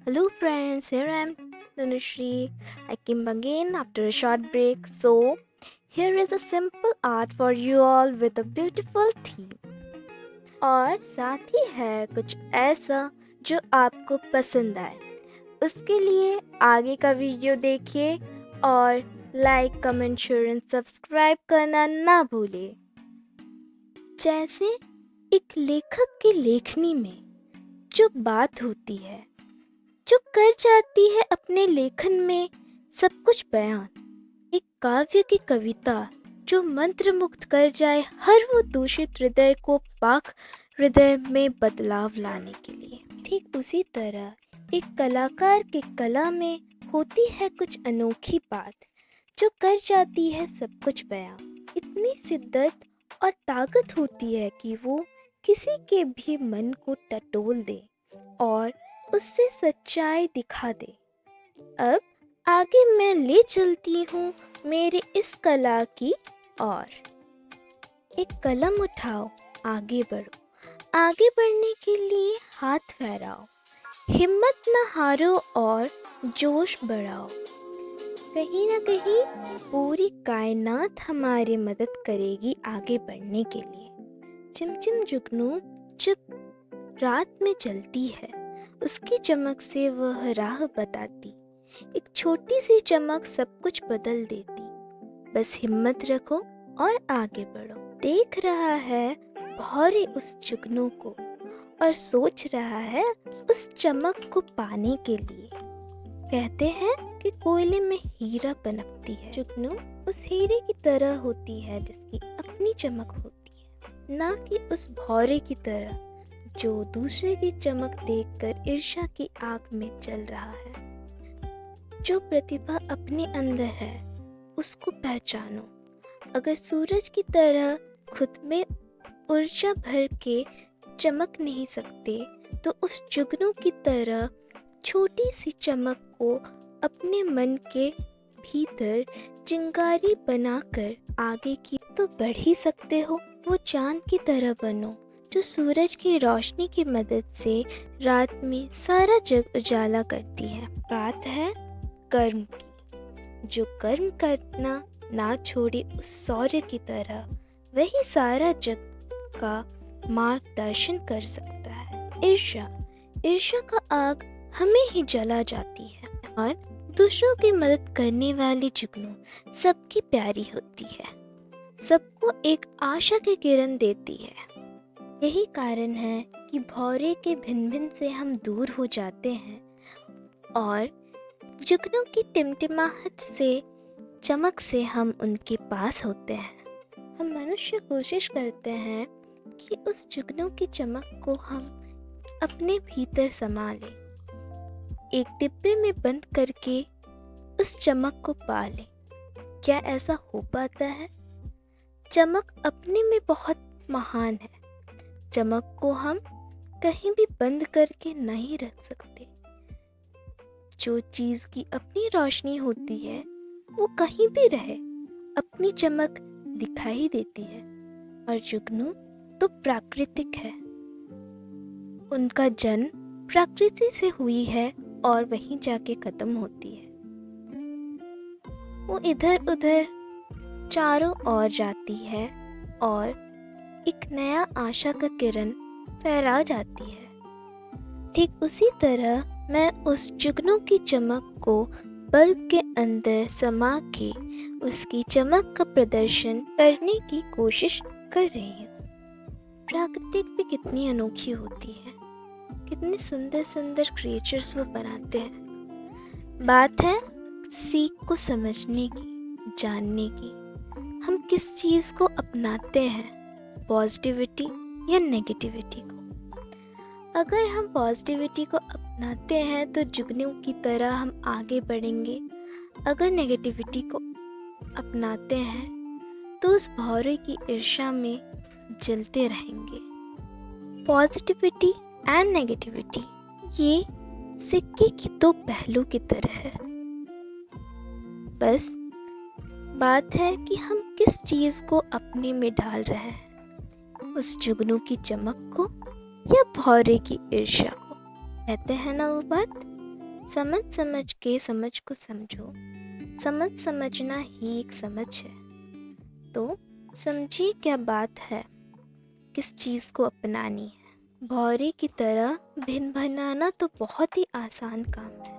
Hello friends, here I am Dhanushri. I came again after a short break. So, here is a simple art for you all with a beautiful theme. और साथ ही है कुछ ऐसा जो आपको पसंद आए। उसके लिए आगे का वीडियो देखिए और like, comment, share and subscribe करना ना भूलिए। जैसे एक लेखक की लेखनी में जो बात होती है, जो कर जाती है अपने लेखन में सब कुछ बयान। एक काव्य की कविता जो मंत्रमुग्ध कर जाए हर वो दूषित हृदय को पाक हृदय में बदलाव लाने के लिए। ठीक उसी तरह एक कलाकार की कला में होती है कुछ अनोखी बात जो कर जाती है सब कुछ बयान। इतनी शिद्दत और ताकत होती है कि वो किसी के भी मन को टटोल दे और उससे सच्चाई दिखा दे। अब आगे मैं ले चलती हूँ मेरे इस कला की ओर। एक कलम उठाओ, आगे बढ़ो, आगे बढ़ने के लिए हाथ फहराओ, हिम्मत न हारो और जोश बढ़ाओ। कहीं ना कहीं पूरी कायनात हमारी मदद करेगी आगे बढ़ने के लिए। चिमचिम जुगनू जब रात में चलती है, उसकी चमक से वह राह बताती। एक छोटी सी चमक सब कुछ बदल देती। बस हिम्मत रखो और आगे बढ़ो। देख रहा है भौरे उस जुगनू को और सोच रहा है उस चमक को पाने के लिए। कहते हैं कि कोयले में हीरा पनपती है। जुगनू उस हीरे की तरह होती है जिसकी अपनी चमक होती है, ना कि उस भौरे की तरह जो दूसरे की चमक देखकर ईर्ष्या की आग में जल रहा है। जो प्रतिभा अपने अंदर है उसको पहचानो। अगर सूरज की तरह खुद में ऊर्जा भर के चमक नहीं सकते तो उस जुगनू की तरह छोटी सी चमक को अपने मन के भीतर चिंगारी बनाकर आगे की तो बढ़ ही सकते हो। वो चांद की तरह बनो जो सूरज की रोशनी की मदद से रात में सारा जग उजाला करती है। बात है कर्म की। जो कर्म करना ना छोड़े उस सूर्य की तरह, वही सारा जग का मार्गदर्शन कर सकता है। ईर्ष्या का आग हमें ही जला जाती है और दूसरों की मदद करने वाली जुगनू सबकी प्यारी होती है, सबको एक आशा की किरण देती है। यही कारण है कि भौरे के भिन भिन से हम दूर हो जाते हैं और जुगनू की टिमटिमाहट से, चमक से हम उनके पास होते हैं। हम मनुष्य कोशिश करते हैं कि उस जुगनू की चमक को हम अपने भीतर समा लें, एक डिब्बे में बंद करके उस चमक को पा लें। क्या ऐसा हो पाता है? चमक अपने में बहुत महान है। चमक को हम कहीं भी बंद करके नहीं रख सकते। जो चीज़ की अपनी रोशनी होती है वो कहीं भी रहे अपनी चमक दिखाई देती है। और जुगनू तो प्राकृतिक है, उनका जन्म प्रकृति से हुई है और वहीं जाके खत्म होती है। वो इधर उधर चारों ओर जाती है और एक नया आशा का किरण फहरा जाती है। ठीक उसी तरह मैं उस जुगनू की चमक को बल्ब के अंदर समा के उसकी चमक का प्रदर्शन करने की कोशिश कर रही हूँ। प्रकृति भी कितनी अनोखी होती है, कितने सुंदर सुंदर क्रिएचर्स वो बनाते हैं। बात है सीख को समझने की, जानने की। हम किस चीज़ को अपनाते हैं, पॉजिटिविटी या नेगेटिविटी को। अगर हम पॉजिटिविटी को अपनाते हैं तो जुगनू की तरह हम आगे बढ़ेंगे। अगर नेगेटिविटी को अपनाते हैं तो उस भौरे की ईर्ष्या में जलते रहेंगे। पॉजिटिविटी एंड नेगेटिविटी ये सिक्के की दो पहलू की तरह है। बस बात है कि हम किस चीज़ को अपने में डाल रहे हैं, उस जुगनू की चमक को या भौरे की ईर्ष्या को। कहते हैं ना वो बात, समझ समझ के समझ को समझो, समझ समझना ही एक समझ है। तो समझिए क्या बात है, किस चीज़ को अपनानी है। भौरे की तरह भिन भनाना तो बहुत ही आसान काम है,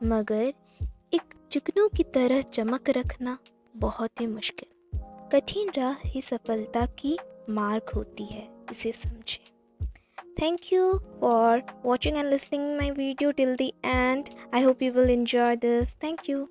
मगर एक जुगनू की तरह चमक रखना बहुत ही मुश्किल। कठिन राह ही सफलता की मार्ग होती है, इसे समझें। Thank you for watching and listening my video till the end. I hope you will enjoy this. Thank you.